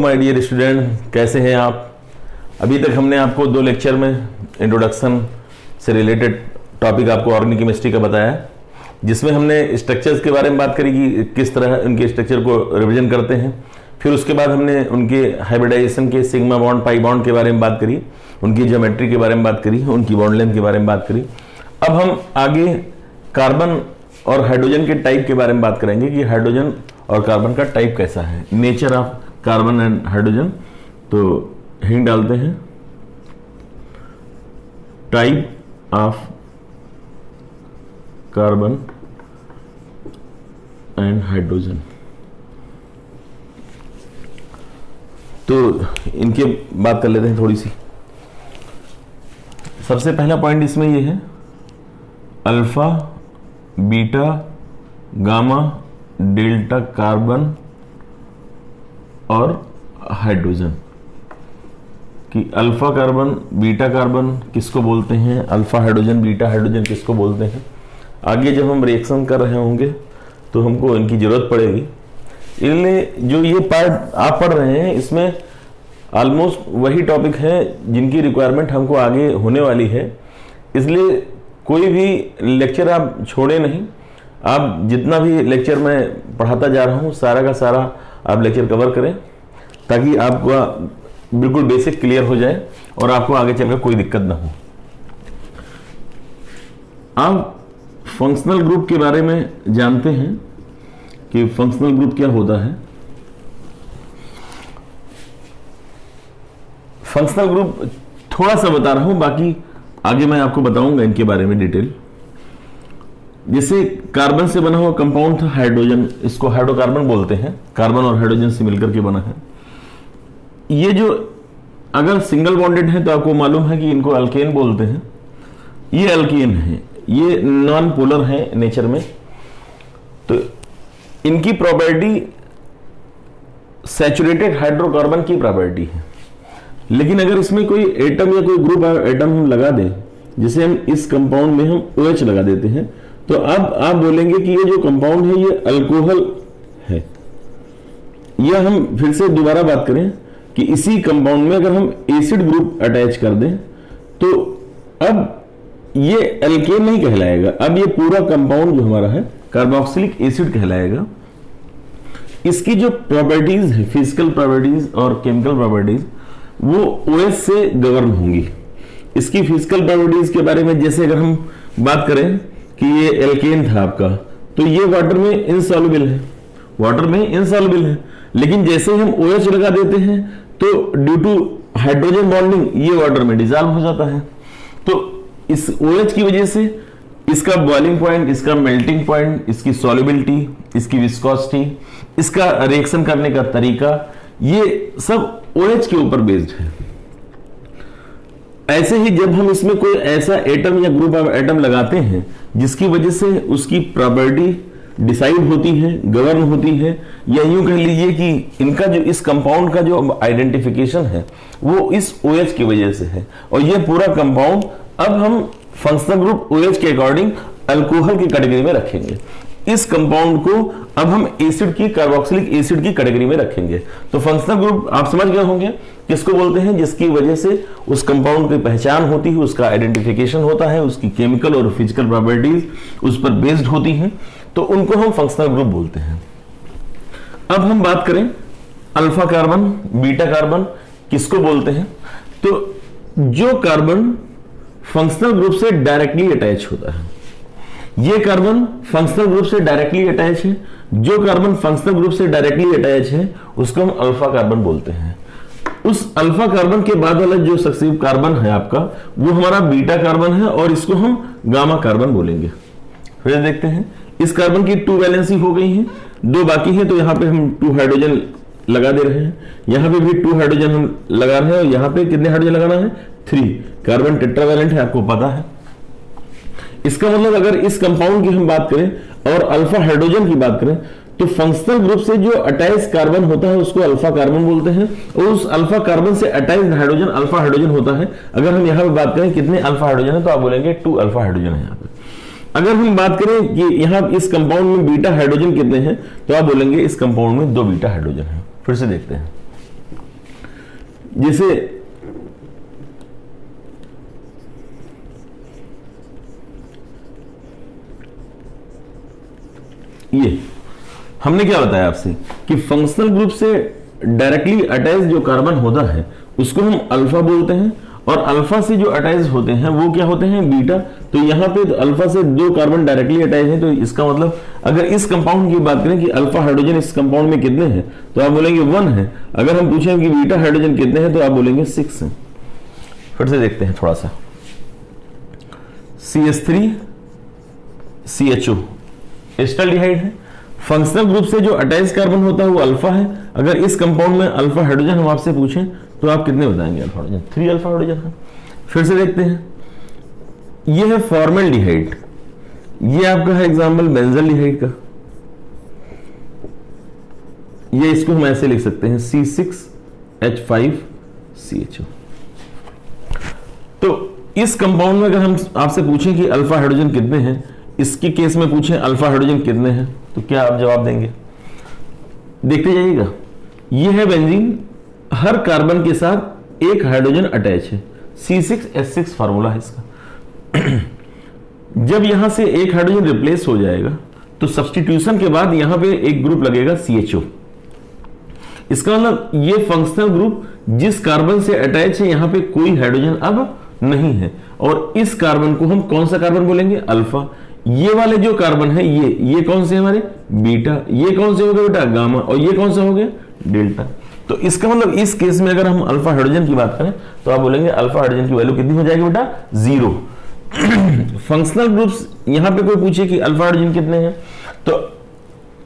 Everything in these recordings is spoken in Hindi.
माय डियर स्टूडेंट, कैसे हैं आप। अभी तक हमने आपको 2 लेक्चर में इंट्रोडक्शन से रिलेटेड टॉपिक आपको ऑर्गेनिक केमिस्ट्री का बताया, जिसमें हमने स्ट्रक्चर्स के बारे में बात करी कि किस तरह उनके स्ट्रक्चर को रिवीजन करते हैं। फिर उसके बाद हमने उनके हाइब्रिडाइजेशन के सिग्मा बॉन्ड पाई बॉन्ड के बारे में बात करी, उनकी ज्योमेट्री के बारे में बात करी, उनकी बॉन्ड लेंथ के बारे में बात करी। अब हम आगे कार्बन और हाइड्रोजन के टाइप के बारे में बात करेंगे कि हाइड्रोजन और कार्बन का टाइप कैसा है, nature of carbon and hydrogen. तो हिंट डालते हैं, type of carbon and hydrogen. तो इनके बात कर लेते हैं थोड़ी सी। सबसे पहला पॉइंट इसमें ये है, alpha beta gamma delta carbon और हाइड्रोजन कि अल्फा कार्बन बीटा कार्बन किसको बोलते हैं, अल्फा हाइड्रोजन बीटा हाइड्रोजन किसको बोलते हैं। आगे जब हम रिएक्शन कर रहे होंगे तो हमको इनकी जरूरत पड़ेगी। इसलिए जो ये पार्ट आप पढ़ रहे हैं इसमें ऑलमोस्ट वही टॉपिक है जिनकी रिक्वायरमेंट हमको आगे होने वाली है। इसलिए कोई भी लेक्चर आप छोड़े नहीं। आप जितना भी लेक्चर मैं पढ़ाता जा रहा हूँ सारा का सारा आप लेक्चर कवर करें, ताकि आपका बिल्कुल बेसिक क्लियर हो जाए और आपको आगे चलकर कोई दिक्कत ना हो। आप फंक्शनल ग्रुप के बारे में जानते हैं कि फंक्शनल ग्रुप क्या होता है। फंक्शनल ग्रुप थोड़ा सा बता रहा हूं, बाकी आगे मैं आपको बताऊंगा इनके बारे में डिटेल। जैसे कार्बन से बना हुआ कंपाउंड था हाइड्रोजन, इसको हाइड्रोकार्बन बोलते हैं, कार्बन और हाइड्रोजन से मिलकर के बना है। ये जो अगर सिंगल बॉन्डेड है तो आपको मालूम है कि इनको अल्केन बोलते हैं। ये अल्केन है, ये नॉन पोलर है नेचर में। तो इनकी प्रॉपर्टी सैचुरेटेड हाइड्रोकार्बन की प्रॉपर्टी है। लेकिन अगर इसमें कोई एटम या कोई ग्रुप एटम हम लगा दें, जैसे हम इस कंपाउंड में हम OH लगा देते हैं, तो अब आप बोलेंगे कि ये जो कंपाउंड है ये अल्कोहल है। या हम फिर से दोबारा बात करें कि इसी कंपाउंड में अगर हम एसिड ग्रुप अटैच कर दें तो अब ये एल्केन नहीं कहलाएगा, अब ये पूरा कंपाउंड जो हमारा है कार्बोक्सिलिक एसिड कहलाएगा। इसकी जो प्रॉपर्टीज है, फिजिकल प्रॉपर्टीज और केमिकल प्रॉपर्टीज, वो OH से गवर्न होंगी। इसकी फिजिकल प्रॉपर्टीज के बारे में जैसे अगर हम बात करें कि ये एल्केन था आपका, तो ये वाटर में इनसॉल्युबल है, वाटर में इनसॉल्युबल है। लेकिन जैसे हम OH लगा देते हैं तो ड्यू टू हाइड्रोजन बॉन्डिंग ये वाटर में डिसॉल्व हो जाता है। तो इस OH की वजह से इसका बॉइलिंग पॉइंट, इसका मेल्टिंग पॉइंट, इसकी सॉल्युबिलिटी, इसकी विस्कोसिटी, इसका रिएक्शन करने का तरीका, ये सब OH के ऊपर बेस्ड है। ऐसे ही जब हम इसमें कोई ऐसा एटम या ग्रुप ऑफ एटम लगाते हैं जिसकी वजह से उसकी प्रॉपर्टी डिसाइड होती है, गवर्न होती है, या यूं कह लीजिए कि इनका जो इस कंपाउंड का जो आइडेंटिफिकेशन है वो इस OH की वजह से है। और ये पूरा कंपाउंड अब हम फंक्शनल ग्रुप OH के अकॉर्डिंग अल्कोहल की कैटेगरी में रखेंगे। इस कंपाउंड को अब हम एसिड की, कार्बोक्सिलिक एसिड की कैटेगरी में रखेंगे। तो फंक्शनल ग्रुप आप समझ गए होंगे किसको बोलते हैं, जिसकी वजह से उस कंपाउंड की पहचान होती है, उसका आइडेंटिफिकेशन होता है, उसकी केमिकल और फिजिकल प्रॉपर्टीज उस पर बेस्ड होती हैं, तो उनको हम फंक्शनल ग्रुप बोलते हैं। अब हम बात करें अल्फा कार्बन बीटा कार्बन किसको बोलते हैं। तो जो कार्बन फंक्शनल ग्रुप से डायरेक्टली अटैच होता है, ये कार्बन फंक्शनल ग्रुप से डायरेक्टली अटैच है। जो कार्बन फंक्शनल ग्रुप से डायरेक्टली अटैच है उसको हम अल्फा कार्बन बोलते हैं। उस अल्फा कार्बन के बाद वाला जो सक्सेसिव कार्बन है आपका, वो हमारा बीटा कार्बन है और इसको हम गामा कार्बन बोलेंगे। फिर देखते हैं, इस कार्बन की 2 वैलेंसी हो गई है, 2 बाकी है, तो यहाँ पे हम 2 हाइड्रोजन लगा दे रहे हैं। यहाँ पे भी 2 हाइड्रोजन हम लगा रहे हैं, और यहाँ पे कितने हाइड्रोजन लगाना है, 3। कार्बन टेट्रावैलेंट है, आपको पता है। इसका मतलब अगर इस कंपाउंड की हम बात करें और अल्फा हाइड्रोजन की बात करें, तो फंक्शनल ग्रुप से जो अटैच कार्बन होता है उसको अल्फा कार्बन बोलते हैं, और उस अल्फा कार्बन से अटैच हाइड्रोजन अल्फा हाइड्रोजन होता है। अगर हम यहाँ पे बात करें कितने अल्फा हाइड्रोजन है, तो आप बोलेंगे 2 अल्फा हाइड्रोजन है यहाँ पे। अगर हम बात करें कि यहाँ इस कंपाउंड में बीटा हाइड्रोजन कितने हैं, तो आप बोलेंगे इस कंपाउंड में 2 बीटा हाइड्रोजन है। फिर से देखते हैं, जैसे ये हमने क्या बताया आपसे कि फंक्शनल ग्रुप से डायरेक्टली अटैच जो कार्बन होता है उसको हम अल्फा बोलते हैं, और अल्फा से जो अटैच होते हैं वो क्या होते हैं, बीटा। तो यहां पे तो अल्फा से 2 कार्बन डायरेक्टली अटैच हैं, तो इसका मतलब अगर इस कंपाउंड की बात करें कि अल्फा हाइड्रोजन इस कंपाउंड में कितने हैं, तो आप बोलेंगे 1 है। अगर हम पूछें कि बीटा हाइड्रोजन कितने हैं, तो आप बोलेंगे 6 हैं। फिर से देखते हैं थोड़ा सा, CH3 CHO एस्टल्डिहाइड है। फंक्शनल ग्रुप से जो अटैच कार्बन होता है वो अल्फा है। अगर इस कंपाउंड में अल्फा हाइड्रोजन हम आपसे पूछें तो आप कितने बताएंगे अल्फा हाइड्रोजन? 3 अल्फा हाइड्रोजन है। फिर से देखते हैं, ये है फॉर्मल्डिहाइड, ये आपका है एग्जांपल बेंजल्डिहाइड का। ये इसको हम ऐसे लिख सकते हैं C6H5CHO। तो इस कंपाउंड में अगर हम आपसे पूछें कि अल्फा हाइड्रोजन कितने हैं, इसके केस में पूछें अल्फा हाइड्रोजन कितने हैं, तो क्या आप जवाब देंगे? देखते जाइएगा, ये है बेंजीन, हर कार्बन के साथ एक हाइड्रोजन अटैच है, C6H6 फार्मूला है इसका। जब यहां से एक हाइड्रोजन रिप्लेस हो जाएगा तो सब्स्टिट्यूशन के बाद यहां पे एक ग्रुप लगेगा CHO। इसका मतलब ये फंक्शनल ग्रुप जिस कार्बन से अटैच है यहां पे कोई हाइड्रोजन अब नहीं है, और इस कार्बन को हम कौन सा कार्बन बोलेंगे? अल्फा। ये वाले जो कार्बन है ये कौन से हमारे? बीटा। ये कौन से हो गए बेटा? गामा। और ये कौन सा हो गया? डेल्टा। तो इसका मतलब इस केस में अगर हम अल्फा हाइड्रोजन की बात करें तो आप बोलेंगे अल्फा हाइड्रोजन की वैल्यू कितनी हो जाएगी बेटा? 0। फंक्शनल ग्रुप्स यहां पे कोई पूछे कि अल्फा हाइड्रोजन कितने हैं, तो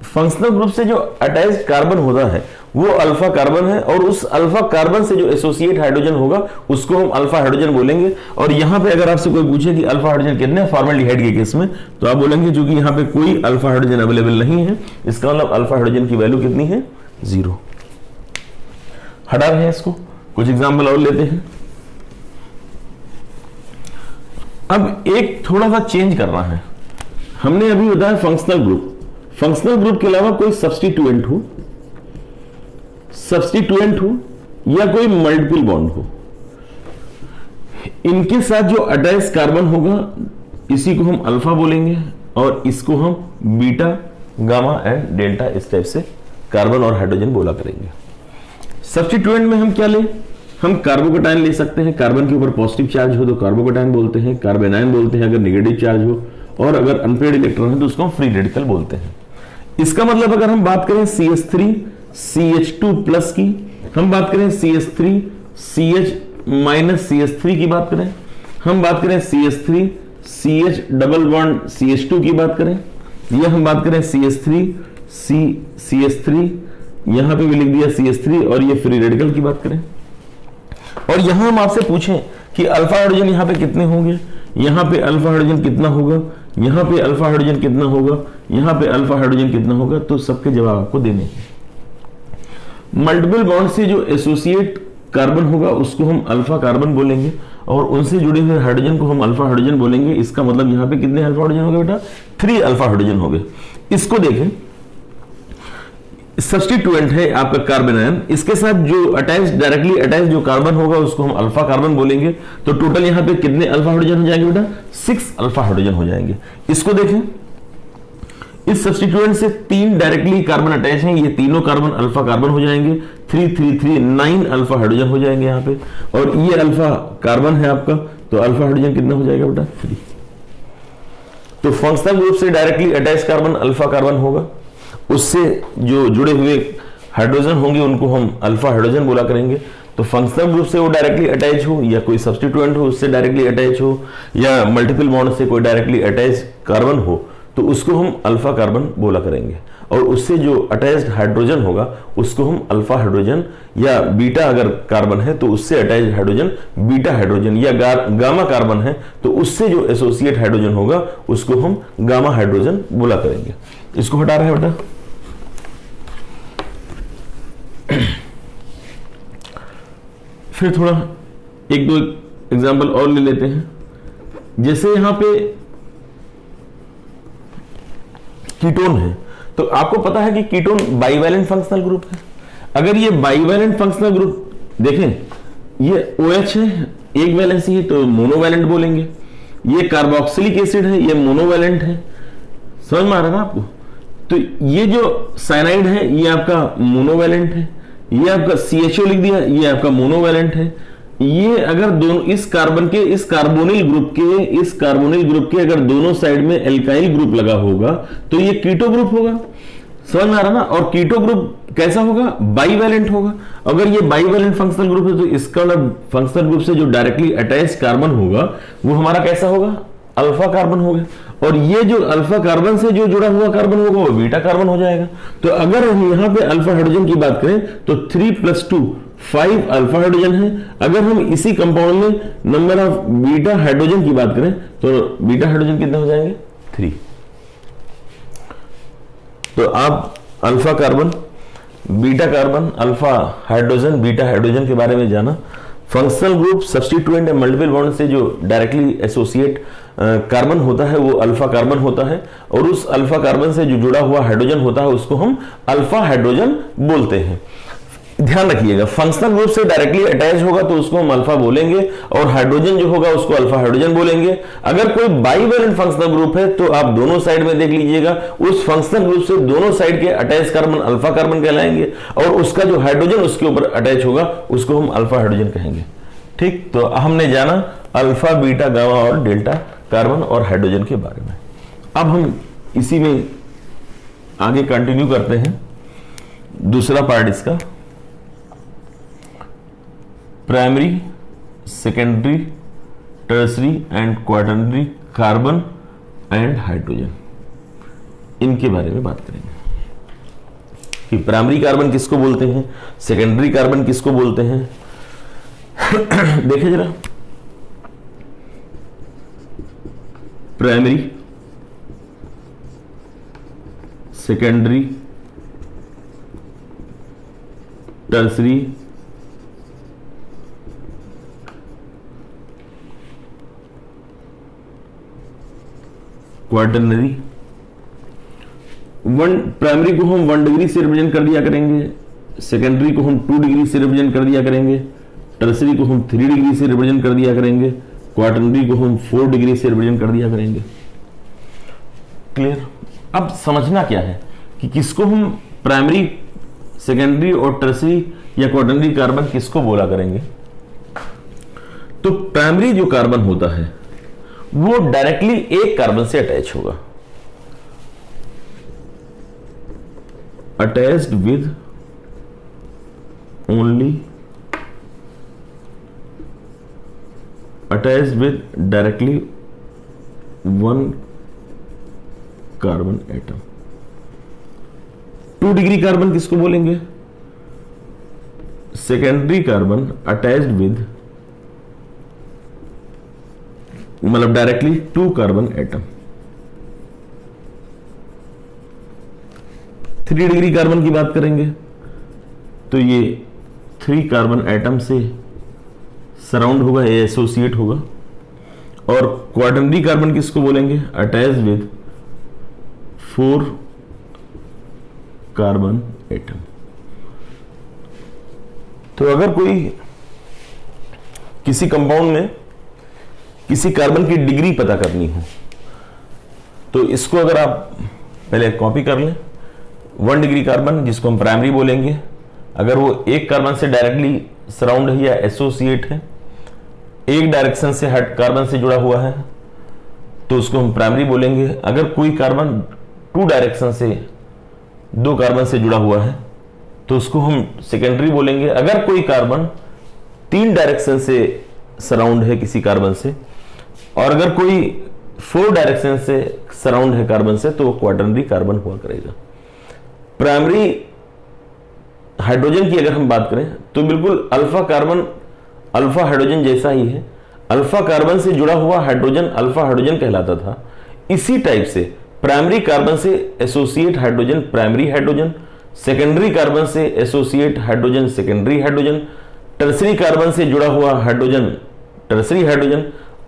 फंक्शनल ग्रुप से जो अटैच्ड कार्बन होता है वो अल्फा कार्बन है, और उस अल्फा कार्बन से जो एसोसिएट हाइड्रोजन होगा उसको हम अल्फा हाइड्रोजन बोलेंगे। और यहां पे अगर आपसे कोई पूछे कि अल्फा हाइड्रोजन कितने हैं फॉर्मल्डिहाइड के केस में, तो आप बोलेंगे क्योंकि यहां पे कोई अल्फा हाइड्रोजन अवेलेबल नहीं है, इसका मतलब अल्फा हाइड्रोजन की वैल्यू कितनी है? 0। हटा रहे हैं इसको, कुछ एग्जाम्पल और लेते हैं। अब एक थोड़ा सा चेंज करना है। हमने अभी बताया फंक्शनल ग्रुप, फंक्शनल ग्रुप के अलावा कोई सब्स्टिट्यूएंट हो या कोई मल्टीपल बॉन्ड हो, इनके साथ जो अटैच कार्बन होगा इसी को हम अल्फा बोलेंगे, और इसको हम बीटा, गामा एंड डेल्टा इस टाइप से कार्बन और हाइड्रोजन बोला करेंगे। सब्स्टिट्यूएंट में हम क्या ले? हम कार्बोकेटायन ले सकते हैं। कार्बन के ऊपर पॉजिटिव चार्ज हो तो कार्बोकेटायन बोलते हैं, कार्बेनायन बोलते हैं अगर नेगेटिव चार्ज हो, और अगर अनपेयर्ड इलेक्ट्रॉन है तो उसको हम फ्री रेडिकल बोलते हैं। इसका मतलब अगर हम बात करें CH3 CH2 प्लस की, हम बात करें CH3 CH माइनस CH3 की बात करें, हम बात करें CH3 CH double bond CH2 की बात करें, या हम बात करें CH3 CH3, यहां पे भी लिख दिया CH3, और ये फ्री रेडिकल की बात करें, और यहां हम आपसे पूछें कि अल्फा हाइड्रोजन यहां पे कितने होंगे, यहां पे अल्फा हाइड्रोजन कितना होगा, यहां पे अल्फा हाइड्रोजन कितना होगा, यहां पे अल्फा हाइड्रोजन कितना होगा, तो सबके जवाब आपको देने हैं। मल्टीपल बॉन्ड से जो एसोसिएट कार्बन होगा उसको हम अल्फा कार्बन बोलेंगे, और उनसे जुड़े हुए हाइड्रोजन को हम अल्फा हाइड्रोजन बोलेंगे। इसका मतलब यहां पे कितने अल्फा हाइड्रोजन हो गए बेटा? 3 अल्फा हाइड्रोजन हो गए। इसको देखें, सब्स्टिट्यूएंट है आपका कार्बेनायन, इसके साथ जो अटैच डायरेक्टली अटैच जो कार्बन होगा उसको हम अल्फा कार्बन बोलेंगे। तो टोटल यहां पे कितने अल्फा हाइड्रोजन हो जाएंगे बेटा? 6 अल्फा हाइड्रोजन हो जाएंगे। इसको देखें, इस सब्स्टिट्यूएंट से 3 डायरेक्टली कार्बन अटैच हैं, ये तीनों कार्बन अल्फा कार्बन हो जाएंगे। 3 3 3 9 अल्फा हाइड्रोजन हो जाएंगे यहाँ पे, और ये अल्फा कार्बन है आपका, तो अल्फा हाइड्रोजन कितना हो जाएगा बेटा? 3। तो फंक्शनल ग्रुप से directly attach carbon alpha carbon होगा, उससे जो जुड़े हुए हाइड्रोजन होंगे उनको हम अल्फा हाइड्रोजन बोला करेंगे। तो फंक्शनल ग्रुप से वो डायरेक्टली अटैच हो, या कोई सब्स्टिट्यूएंट हो उससे डायरेक्टली अटैच हो, या मल्टीपल बॉन्ड से कोई डायरेक्टली अटैच कार्बन हो, तो उसको हम अल्फा कार्बन बोला करेंगे, और उससे जो अटैच्ड हाइड्रोजन होगा उसको हम अल्फा हाइड्रोजन, या बीटा अगर कार्बन है तो उससे अटैच्ड हाइड्रोजन बीटा हाइड्रोजन, या गामा कार्बन है तो उससे जो एसोसिएट हाइड्रोजन होगा उसको हम गामा हाइड्रोजन बोला करेंगे। इसको हटा रहे हैं बेटा। फिर थोड़ा 1-2 एग्जाम्पल और ले लेते हैं। जैसे यहां पे कीटोन है, तो आपको पता है कि कीटोन बाइवैलेंट फंक्शनल ग्रुप है। अगर ये बाइवैलेंट फंक्शनल ग्रुप देखें, ये OH है, एक वैलेंसी है तो मोनोवैलेंट बोलेंगे। ये कार्बोक्सिलिक एसिड है, ये मोनोवैलेंट है। समझ में आ रहा है ना आपको? तो ये जो साइनाइड है ये आपका मोनोवैलेंट है, ये आपका CHO लिख दिया, ये आपका मोनोवैलेंट है। ये अगर दोनों इस कार्बन के इस कार्बोनिल ग्रुप के अगर दोनों साइड में एल्काइल ग्रुप लगा होगा तो ये कीटो ग्रुप होगा। समझ में आ रहा ना? और कीटो ग्रुप कैसा होगा? बाईवैलेंट होगा। अगर ये बाईवैलेंट फंक्शनल ग्रुप है तो इसका फंक्शनल ग्रुप से जो डायरेक्टली अटैच कार्बन होगा वो हमारा कैसा होगा? अल्फा कार्बन होगा। और ये जो अल्फा कार्बन से जो जुड़ा हुआ कार्बन होगा वो बीटा कार्बन हो जाएगा। तो अगर हम यहां पे अल्फा हाइड्रोजन की बात करें तो 3 + 2 5 अल्फा हाइड्रोजन है। अगर हम इसी कंपाउंड में नंबर ऑफ बीटा हाइड्रोजन की बात करें तो बीटा हाइड्रोजन कितने हो जाएंगे? 3। तो आप alpha carbon, beta carbon, alpha hydrogen, beta hydrogen के बारे में जाना। फंक्शनल ग्रुप सब्स्टिट्यूएंट या मल्टीपल बॉन्ड से जो डायरेक्टली एसोसिएट कार्बन होता है वो अल्फा कार्बन होता है, और उस अल्फा कार्बन से जो जुड़ा हुआ हाइड्रोजन होता है उसको हम अल्फा हाइड्रोजन बोलते हैं। ध्यान रखिएगा, फंक्शनल ग्रुप से डायरेक्टली अटैच होगा तो उसको हम अल्फा बोलेंगे, और हाइड्रोजन जो होगा उसको अल्फा हाइड्रोजन बोलेंगे। अगर कोई बाईवैलेंट फंक्शनल ग्रुप है तो आप दोनों साइड में देख लीजिएगा, उस फंक्शनल ग्रुप से दोनों साइड के अटैच कार्बन अल्फा कार्बन कहलाएंगे, और उसका जो हाइड्रोजन उसके ऊपर अटैच होगा उसको हम अल्फा हाइड्रोजन कहेंगे। ठीक, तो हमने जाना अल्फा, बीटा, गामा और डेल्टा कार्बन और हाइड्रोजन के बारे में। अब हम इसी में आगे कंटिन्यू करते हैं दूसरा पार्ट इसका, primary, secondary, tertiary and quaternary carbon and hydrogen, इनके बारे में बात करेंगे कि प्राइमरी कार्बन किसको बोलते हैं, सेकेंडरी कार्बन किसको बोलते हैं। देखिए जरा, primary, secondary, tertiary, quaternary. Primary को हम 1 डिग्री से रिप्रेजेंट कर दिया करेंगे, सेकेंडरी को हम 2 डिग्री से रिप्रेजेंट कर दिया करेंगे, टर्सरी को हम 3 डिग्री से रिप्रेजेंट कर दिया करेंगे, क्वाटरनरी को हम 4 डिग्री से रिप्रेजेंट कर दिया करेंगे। क्लियर? अब समझना क्या है कि किसको हम प्राइमरी, सेकेंडरी और टर्सरी या क्वाटरनरी कार्बन किसको बोला करेंगे। तो प्राइमरी जो कार्बन होता है वो डायरेक्टली एक कार्बन से अटैच होगा, attached with only, attached with directly 1 carbon atom. 2 degree carbon किसको बोलेंगे? सेकेंडरी कार्बन अटैच्ड विद, मतलब directly 2 carbon atom. 3 degree carbon की बात करेंगे तो ये 3 कार्बन एटम से सराउंड होगा, ये एसोसिएट होगा। और क्वाटरनरी कार्बन किसको बोलेंगे? Attach with 4 carbon atom. तो अगर कोई किसी कंपाउंड में किसी कार्बन की डिग्री पता करनी हो तो इसको अगर आप पहले कॉपी कर लें, 1 डिग्री कार्बन जिसको हम प्राइमरी बोलेंगे, अगर वो एक कार्बन से डायरेक्टली सराउंड है या एसोसिएट है, एक डायरेक्शन से हट कार्बन से जुड़ा हुआ है तो उसको हम प्राइमरी बोलेंगे। अगर कोई कार्बन 2 डायरेक्शन से 2 कार्बन से जुड़ा हुआ है तो उसको हम सेकेंडरी बोलेंगे। अगर कोई कार्बन 3 डायरेक्शन से सराउंड है किसी कार्बन से, और अगर कोई 4 डायरेक्शन से सराउंड है कार्बन से, तो वो क्वाटरनरी कार्बन हुआ करेगा। प्राइमरी हाइड्रोजन की अगर हम बात करें तो बिल्कुल अल्फा कार्बन अल्फा हाइड्रोजन जैसा ही है। अल्फा कार्बन से जुड़ा हुआ हाइड्रोजन अल्फा हाइड्रोजन कहलाता था। इसी टाइप से प्राइमरी कार्बन से associate hydrogen primary hydrogen, secondary carbon से associate hydrogen secondary hydrogen, tertiary carbon से जुड़ा हुआ hydrogen tertiary hydrogen,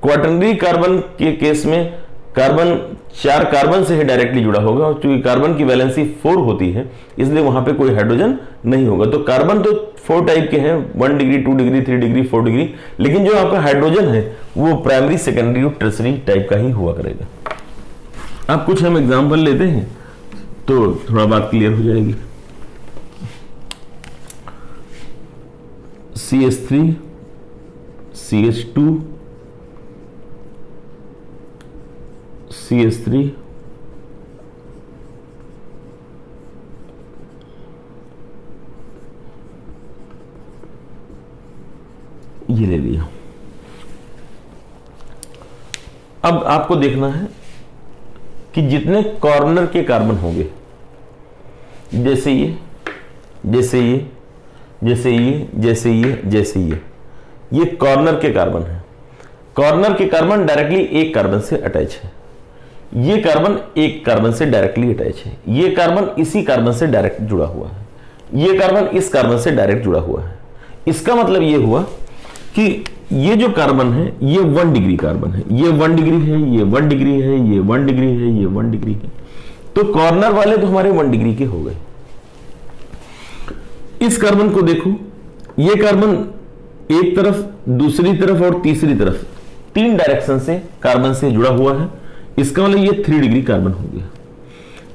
quaternary carbon के केस में कार्बन 4 कार्बन से ही डायरेक्टली जुड़ा होगा, और चूंकि कार्बन की वैलेंसी 4 होती है इसलिए वहां पे कोई हाइड्रोजन नहीं होगा। तो कार्बन तो 4 टाइप के हैं, 1 डिग्री, 2 डिग्री, 3 डिग्री, 4 डिग्री, लेकिन जो आपका हाइड्रोजन है वो प्राइमरी, सेकेंडरी और टर्सरी टाइप का ही हुआ करेगा। अब कुछ हम एग्जाम्पल लेते हैं तो थोड़ा बात क्लियर हो जाएगी। CH3, CH2, CH3, ये ले लिया। अब आपको देखना है कि जितने कॉर्नर के कार्बन होंगे, जैसे ये, जैसे ये, जैसे ये, जैसे ये, जैसे ये कॉर्नर के कार्बन है। कॉर्नर के कार्बन डायरेक्टली एक कार्बन से अटैच है, ये कार्बन एक कार्बन से डायरेक्टली अटैच है, ये कार्बन इसी कार्बन से डायरेक्ट जुड़ा हुआ है, ये कार्बन इस कार्बन से डायरेक्ट जुड़ा हुआ है। इसका मतलब ये हुआ कि ये जो कार्बन है ये 1 डिग्री कार्बन है, ये 1 डिग्री है, ये 1 डिग्री है, ये 1 डिग्री है, ये 1 डिग्री है। तो कॉर्नर वाले तो हमारे 1 डिग्री के हो गए। इस कार्बन को देखो, ये कार्बन एक तरफ, दूसरी तरफ और तीसरी तरफ 3 डायरेक्शन से कार्बन से जुड़ा हुआ है। इसका मतलब ये 3 डिग्री कार्बन हो गया।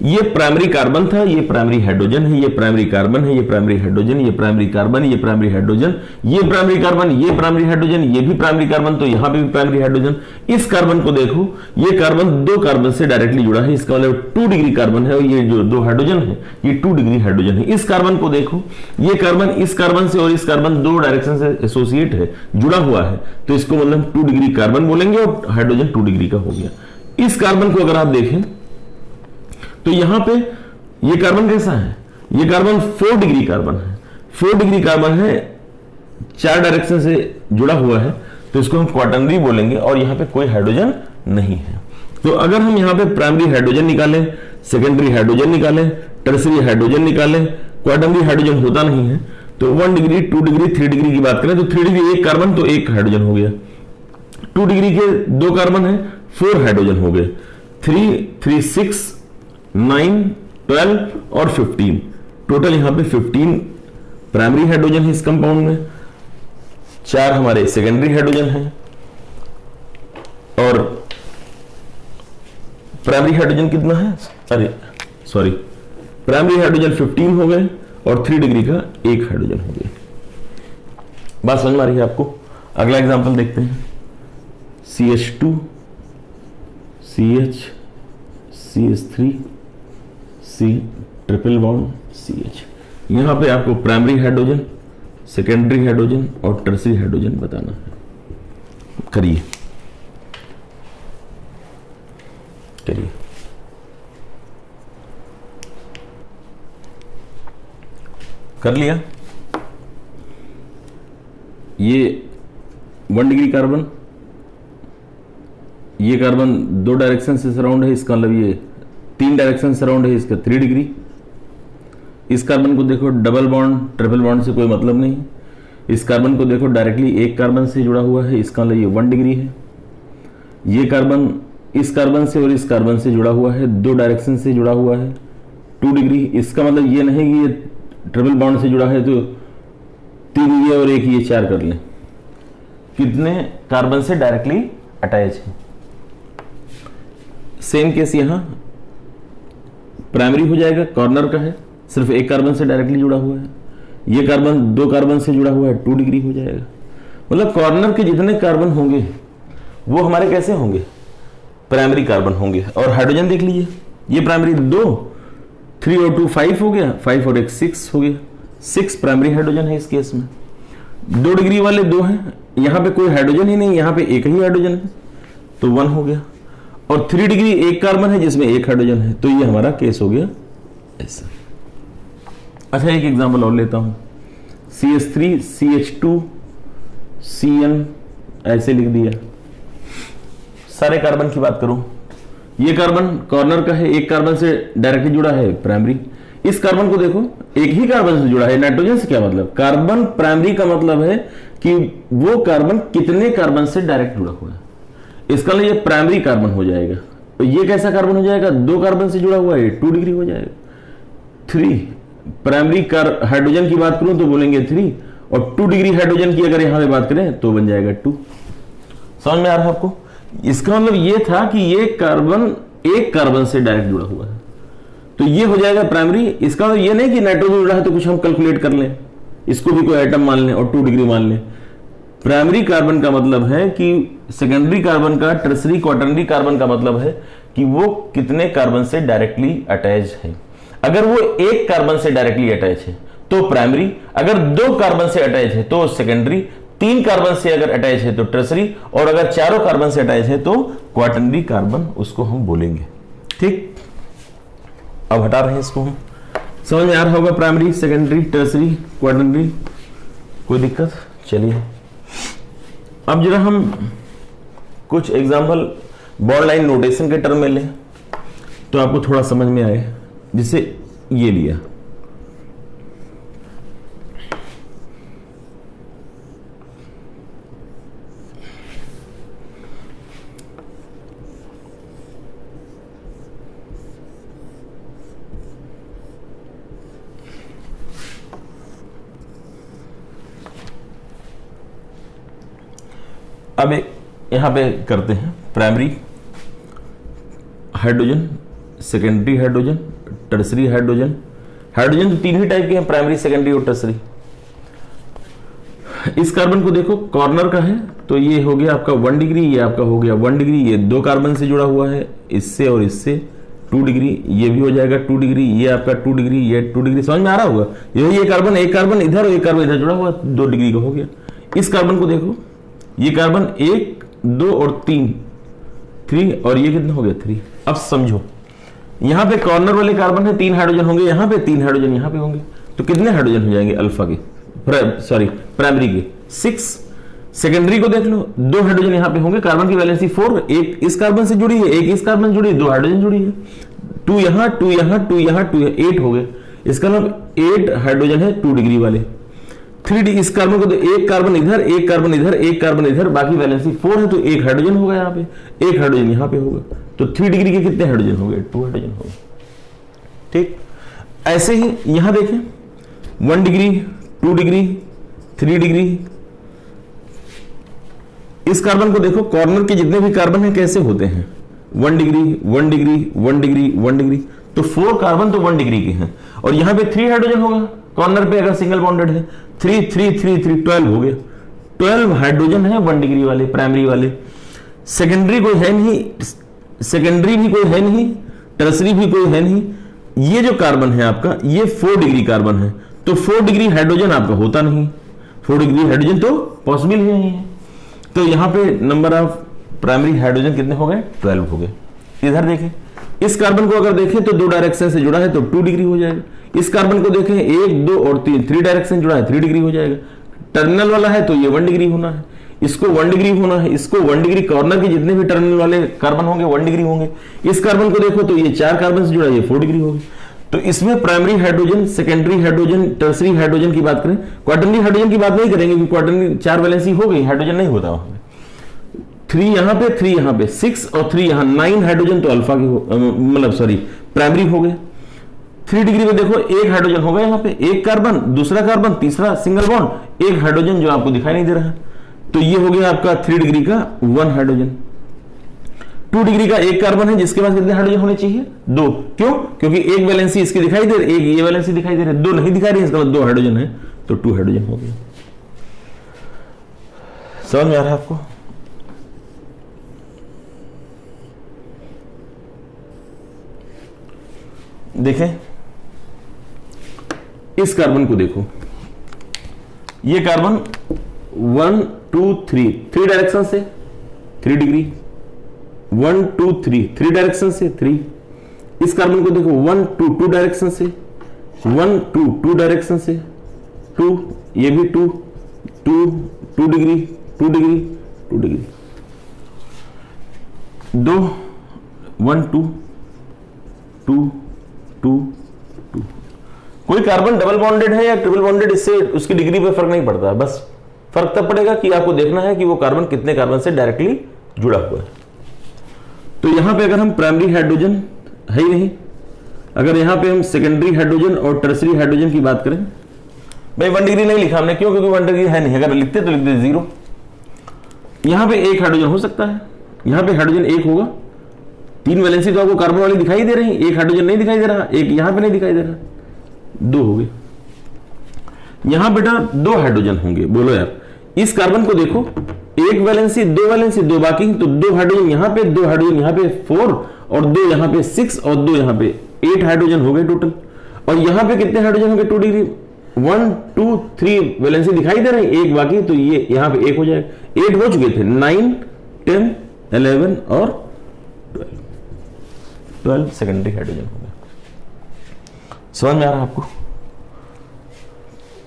ये प्राइमरी कार्बन था, ये प्राइमरी हाइड्रोजन है, ये प्राइमरी कार्बन है, ये प्राइमरी हाइड्रोजन, ये प्राइमरी कार्बन, ये प्राइमरी हाइड्रोजन, ये प्राइमरी कार्बन, ये प्राइमरी हाइड्रोजन, ये भी प्राइमरी कार्बन, तो यहां पे भी प्राइमरी हाइड्रोजन। इस कार्बन को देखो, ये कार्बन 2 कार्बन से डायरेक्टली जुड़ा है, इसका मतलब 2 डिग्री कार्बन है, और ये जो 2 हाइड्रोजन है ये 2 डिग्री हाइड्रोजन है। इस कार्बन को देखो, ये कार्बन इस कार्बन से और इस कार्बन 2 डायरेक्शन से एसोसिएट है, जुड़ा हुआ है, तो इसको मतलब 2 डिग्री कार्बन बोलेंगे और हाइड्रोजन 2 डिग्री का हो गया। इस कार्बन को अगर आप देखें तो यहां पे ये कार्बन कैसा है, ये कार्बन 4 डिग्री कार्बन है, 4 डिग्री कार्बन है, 4 डायरेक्शन से जुड़ा हुआ है, तो इसको हम क्वाटरनरी बोलेंगे, और यहां पे कोई हाइड्रोजन नहीं है। तो अगर हम यहां पे प्राइमरी हाइड्रोजन निकालें, सेकेंडरी हाइड्रोजन निकालें, टर्सरी हाइड्रोजन निकालें, क्वाटरनरी हाइड्रोजन होता नहीं है, तो 1 डिग्री, 2 डिग्री, 3 डिग्री की बात करें तो 3 डिग्री एक कार्बन तो एक हाइड्रोजन हो गया, 2 डिग्री के 2 कार्बन है, 4 हाइड्रोजन हो गए, 3, 6, 9, 12 और 15, टोटल यहां पे 15 प्राइमरी हाइड्रोजन है इस कंपाउंड में, 4 हमारे सेकेंडरी हाइड्रोजन है, और प्राइमरी हाइड्रोजन कितना है, अरे सॉरी, प्राइमरी हाइड्रोजन 15 हो गए, और 3 डिग्री का एक हाइड्रोजन हो गया। बात समझ में आ रही है आपको? अगला एग्जांपल देखते हैं। CH2, CH, CH3, C triple bond CH। यहां पे आपको प्राइमरी हाइड्रोजन, सेकेंडरी हाइड्रोजन और टर्सरी हाइड्रोजन बताना है। करिए करिए। कर लिया। ये 1 डिग्री कार्बन, ये कार्बन 2 डायरेक्शन से सराउंड है, इसका मतलब ये 3 डायरेक्शन सराउंड है, इसका 3 डिग्री। इस कार्बन को देखो, डबल बॉन्ड, ट्रिपल बॉन्ड से कोई मतलब नहीं। इस कार्बन को देखो, डायरेक्टली एक कार्बन से जुड़ा हुआ है, इसका मतलब ये 1 डिग्री है। ये कार्बन इस कार्बन से और इस कार्बन से जुड़ा हुआ है, 2 डायरेक्शन से जुड़ा हुआ है, 2 डिग्री। इसका मतलब ये नहीं कि ये ट्रिपल बॉन्ड से जुड़ा है तो 3 ये और 1 ये 4 कर लें। कितने कार्बन से डायरेक्टली अटैच है। सेम केस यहां प्राइमरी हो जाएगा, कॉर्नर का है, सिर्फ एक कार्बन से डायरेक्टली जुड़ा हुआ है। ये कार्बन 2 कार्बन से जुड़ा हुआ है, 2 डिग्री हो जाएगा। मतलब कॉर्नर के जितने कार्बन होंगे वो हमारे कैसे होंगे, प्राइमरी कार्बन होंगे। और हाइड्रोजन देख लीजिए, ये प्राइमरी 2, 3 और 2 5 हो गया, 5 और 1 6 हो गया, 6 प्राइमरी हाइड्रोजन है इस केस में। 2 डिग्री वाले 2 हैं, यहां पे कोई हाइड्रोजन ही नहीं, यहां पे एक ही हाइड्रोजन है, तो 1 हो गया। और 3 डिग्री एक कार्बन है जिसमें एक हाइड्रोजन है, तो ये हमारा केस हो गया ऐसा। अच्छा, एक एग्जांपल और लेता हूं। CH3, CH2, CN ऐसे लिख दिया। सारे कार्बन की बात करूं, ये कार्बन कॉर्नर का है, एक कार्बन से डायरेक्टली जुड़ा है, प्राइमरी। इस कार्बन को देखो, एक ही कार्बन से जुड़ा है। नाइट्रोजन से क्या मतलब, कार्बन प्राइमरी का मतलब है कि वो कार्बन कितने कार्बन से डायरेक्ट जुड़ा हुआ है। इसका लिए प्राइमरी कार्बन हो जाएगा, तो ये कैसा कार्बन हो जाएगा, 2 कार्बन से जुड़ा हुआ है, 2 डिग्री हो जाएगा। 3 प्राइमरी हाइड्रोजन की बात करूं तो बोलेंगे 3, और 2 डिग्री हाइड्रोजन की अगर यहां पे बात करें तो बन जाएगा 2। समझ में आ रहा है आपको? इसका मतलब ये था कि ये कार्बन एक कार्बन से डायरेक्ट जुड़ा हुआ है, तो ये हो जाएगा प्राइमरी। इसका मतलब ये नहीं कि नाइट्रोजन जुड़ा है तो कुछ हम कैलकुलेट कर लें, इसको भी कोई आइटम मान लें और 2 डिग्री मान लें। प्राइमरी कार्बन का मतलब है कि सेकेंडरी कार्बन का, टर्सरी क्वाटरनरी कार्बन का मतलब है कि वो कितने कार्बन से डायरेक्टली अटैच है। अगर वो एक कार्बन से डायरेक्टली अटैच है तो प्राइमरी, अगर 2 कार्बन से अटैच है तो सेकेंडरी, 3 कार्बन से अगर अटैच है तो टर्सरी, और अगर 4 कार्बन से अटैच है तो क्वाटरनरी कार्बन उसको हम बोलेंगे। ठीक, अब हटा रहे हैं इसको हम। समझ में आ रहा होगा प्राइमरी, सेकेंडरी, टर्सरी, क्वाटरनरी, कोई दिक्कत? चलिए अब जरा हम कुछ एग्जांपल बॉन्ड लाइन नोटेशन के टर्म में लें तो आपको थोड़ा समझ में आए। जिसे ये लिया, अब यहां पे करते हैं primary hydrogen, secondary hydrogen, tertiary hydrogen. Hydrogen तो 3 ही टाइप के हैं, प्राइमरी, सेकेंडरी और टर्सरी। इस कार्बन को देखो, कॉर्नर का है तो ये हो गया आपका 1 डिग्री, ये आपका हो गया 1 डिग्री। ये 2 कार्बन से जुड़ा हुआ है, इससे और इससे 2 डिग्री, ये भी हो जाएगा 2 डिग्री, ये आपका 2 डिग्री, ये 2 डिग्री। समझ में आ रहा होगा? ये कार्बन, एक कार्बन इधर और एक कार्बन इधर जुड़ा हुआ, 2 डिग्री का हो गया। इस कार्बन को देखो, ये कार्बन 1, 2 और 3 और ये कितना हो गया 3। अब समझो, यहां पे कॉर्नर वाले कार्बन है, 3 हाइड्रोजन होंगे यहां पे, 3 हाइड्रोजन यहां पे होंगे, तो कितने हाइड्रोजन हो जाएंगे अल्फा के, सॉरी प्राइमरी के 6। सेकेंडरी को देख लो, 2 हाइड्रोजन यहां पे होंगे, कार्बन की वैलेंसी 4, एक इस कार्बन से जुड़ी है, एक इस कार्बन जुड़ी है, 2 हाइड्रोजन जुड़ी है, 2 यहां, 2 यहां, 2 यहां, 2 8 हो गए। इसका मतलब 8 हाइड्रोजन है 2 डिग्री वाले। 3D इस कार्बन को तो एक कार्बन इधर, एक कार्बन इधर, एक कार्बन इधर, बाकी वैलेंसी 4 है तो एक हाइड्रोजन होगा यहाँ पे, एक हाइड्रोजन यहाँ पे होगा, तो 3 डिग्री के कितने हाइड्रोजन हो गए, 2 हाइड्रोजन हो गए। ठीक, ऐसे ही यहां देखें, 1 डिग्री, 2 डिग्री, 3 डिग्री। इस कार्बन को देखो, कॉर्नर के जितने भी कार्बन हैं कैसे होते हैं, 1 डिग्री, 1 डिग्री, 1 डिग्री, 1 डिग्री, तो 4 कार्बन तो 1 डिग्री के हैं, और यहां पे 3 हाइड्रोजन होगा कॉर्नर पे अगर सिंगल बॉन्डेड है, 3 3 3 3 12 हो गया, 12 हाइड्रोजन है 1 डिग्री वाले, प्राइमरी वाले। सेकेंडरी कोई है नहीं, सेकेंडरी भी कोई है नहीं, टर्सरी भी कोई है नहीं। ये जो कार्बन है आपका, ये 4 डिग्री कार्बन है, तो 4 डिग्री हाइड्रोजन आपका होता नहीं, 4 डिग्री हाइड्रोजन तो पॉसिबल ही नहीं है। तो यहां पे नंबर ऑफ प्राइमरी हाइड्रोजन कितने हो गए, 12 हो गए। इधर देखें, इस कार्बन को अगर देखें तो 2 डायरेक्शन से जुड़ा है तो 2 डिग्री हो जाएगा। इस कार्बन को देखें 1, 2 और 3 डायरेक्शन जुड़ा है, 3 डिग्री हो जाएगा। टर्मिनल वाला है तो ये 1 डिग्री होना है, इसको 1 डिग्री होना है, इसको 1 डिग्री, कॉर्नर के जितने भी टर्मिनल वाले कार्बन होंगे 1 डिग्री होंगे। इस कार्बन को देखो तो ये 4 कार्बन से जुड़ा है, ये 4 डिग्री होगी। तो इसमें primary hydrogen, secondary hydrogen, tertiary hydrogen की बात करें, क्वाटरनरी हाइड्रोजन की बात नहीं करेंगे क्योंकि क्वाटरनरी 4 वैलेंसी हो गई, हाइड्रोजन नहीं होता वहां पे। 3 यहां पे, 3 यहां पे, 6 और 3 यहां, 9 हाइड्रोजन तो अल्फा के मतलब सॉरी प्राइमरी हो गए। 3 डिग्री में देखो 1 हाइड्रोजन होगा यहाँ पे, एक कार्बन, दूसरा कार्बन, तीसरा सिंगल बॉन्ड, 1 हाइड्रोजन जो आपको दिखाई नहीं दे रहा है, तो ये हो गया आपका 3 डिग्री का 1 हाइड्रोजन। 2 डिग्री का एक कार्बन है जिसके पास कितने हाइड्रोजन होने चाहिए, 2। क्यों? क्योंकि एक वैलेंसी इसकी दिखाई दे रही, एक ये वैलेंसी दिखाई दे रही है, 2 नहीं दिखा रही है, इसका मतलब 2 हाइड्रोजन है, तो 2 हाइड्रोजन हो गया। समझ में आ रहा है आपको? देखें इस कार्बन को देखो, ये कार्बन 1 2 3 डायरेक्शन से 3 डिग्री, 1 2 3 डायरेक्शन से 3। इस कार्बन को देखो 1 2 डायरेक्शन से, 1 2 डायरेक्शन से 2, ये भी 2 डिग्री, 2 डिग्री, 2 डिग्री, 2 1 2 2 2 2। कोई कार्बन डबल बॉन्डेड है या ट्रिपल बॉन्डेड, इससे उसकी डिग्री पे फर्क नहीं पड़ता, बस फर्क तब पड़ेगा कि आपको देखना है कि वो कार्बन कितने कार्बन से डायरेक्टली जुड़ा हुआ है। तो यहां पे अगर हम प्राइमरी हाइड्रोजन है ही नहीं, अगर यहां पे हम सेकेंडरी हाइड्रोजन और टर्सरी हाइड्रोजन की बात करें, भाई 1 डिग्री नहीं लिखा हमने, क्यों? क्योंकि 1 डिग्री है नहीं, अगर लिखते तो लिखते 0। यहां पे एक हाइड्रोजन हो सकता है, यहां पे हाइड्रोजन एक होगा, 3 वैलेंसी तो आपको कार्बन वाली दिखाई दे रही, एक हाइड्रोजन नहीं दिखाई दे रहा, एक यहां पे नहीं दिखाई दे रहा, 2 हो गए। यहां बेटा 2 हाइड्रोजन होंगे, बोलो यार। इस कार्बन को देखो, एक वैलेंसी 2 वैलेंसी 2 बाकी, तो 2 हाइड्रोजन यहां पे, 2 हाइड्रोजन यहां पे 4 और 2 यहां पे 6 और 2 यहां पे 8 हाइड्रोजन हो गए टोटल। और यहां पे कितने हाइड्रोजन हो गए 2 डिग्री? 1 2 3 वैलेंसी दिखाई दे रही, एक बाकी, तो ये यहां पे 1 हो जाएगा। 8 हो चुके थे, 9 10 11 और 12 सेकेंडरी हाइड्रोजन हो गए। समझ में आ रहा है आपको?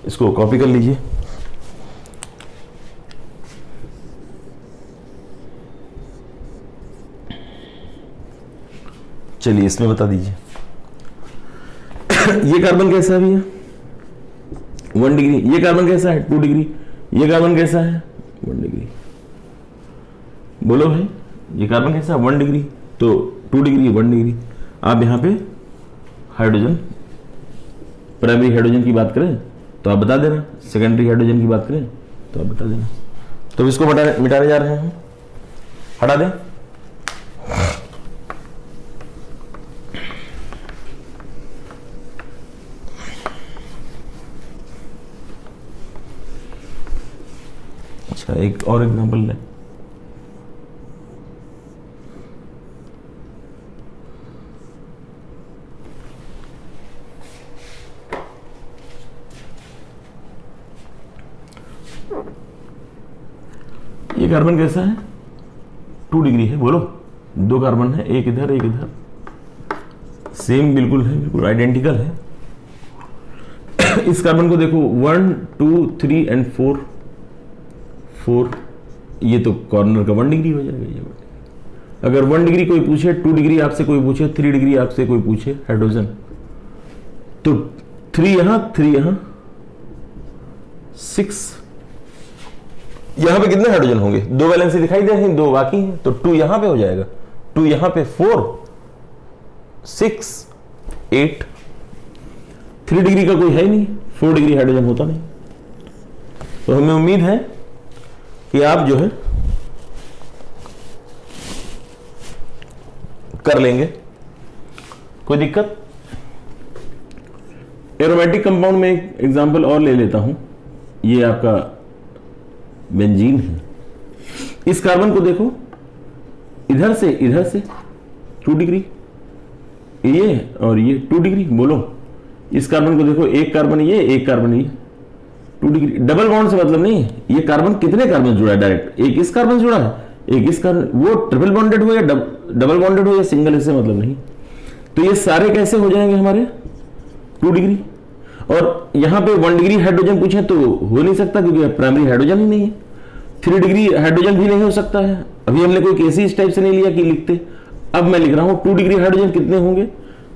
इसको कॉपी कर लीजिए। चलिए इसमें बता दीजिए ये कार्बन कैसा भी है 1 डिग्री, ये कार्बन कैसा है 2 डिग्री, ये कार्बन कैसा है 1 डिग्री। बोलो भाई, ये कार्बन कैसा है 1 डिग्री, तो 2 डिग्री 1 डिग्री। आप यहां पे हाइड्रोजन, प्राइमरी हाइड्रोजन की बात करें तो आप बता देना, सेकेंडरी हाइड्रोजन की बात करें तो आप बता देना। तो इसको मिटाने जा रहे हैं, हटा दें। अच्छा, एक और एग्जांपल लें। ये कार्बन कैसा है 2 डिग्री है, बोलो। 2 कार्बन है, एक इधर एक इधर, सेम बिल्कुल है, बिल्कुल आइडेंटिकल है। इस कार्बन को देखो 1 2 3 एंड 4, ये तो कॉर्नर का 1 डिग्री हो जाएगा ये। अगर 1 डिग्री कोई पूछे, 2 डिग्री आपसे कोई पूछे, 3 डिग्री आपसे कोई पूछे हाइड्रोजन, तो 3 यहां 6, यहां पे कितने हाइड्रोजन होंगे? 2 वैलेंसी दिखाई दे रही हैं, 2 बाकी हैं, तो 2 यहां पे हो जाएगा, 2 यहां पे 4 6 8। 3 डिग्री का कोई है ही नहीं, 4 डिग्री हाइड्रोजन होता नहीं। तो हमें उम्मीद है कि आप जो है कर लेंगे, कोई दिक्कत? एरोमेटिक कंपाउंड में एक एग्जांपल और ले लेता हूं, ये आपका बेंजीन है। इस कार्बन को देखो, इधर से 2 डिग्री, ये और ये 2 डिग्री। बोलो, इस कार्बन को देखो, एक कार्बन ये, एक कार्बन ये, 2 डिग्री। डबल बॉन्ड से मतलब नहीं, ये कार्बन कितने कार्बन जुड़ा है डायरेक्ट, एक इस कार्बन जुड़ा है, एक इस कार्बन, वो ट्रिपल बॉन्डेड हो या डबल बॉन्डेड हो या सिंगल, इससे मतलब नहीं। तो ये सारे कैसे हो जाएंगे हमारे 2 डिग्री। और यहां पे 1 डिग्री हाइड्रोजन पूछे तो हो नहीं सकता, क्योंकि प्राइमरी हाइड्रोजन ही नहीं है। 3 डिग्री हाइड्रोजन भी नहीं हो सकता है, अभी हमने कोई केस इस टाइप से नहीं लिया कि लिखते। अब मैं लिख रहा हूं 2 डिग्री हाइड्रोजन कितने होंगे,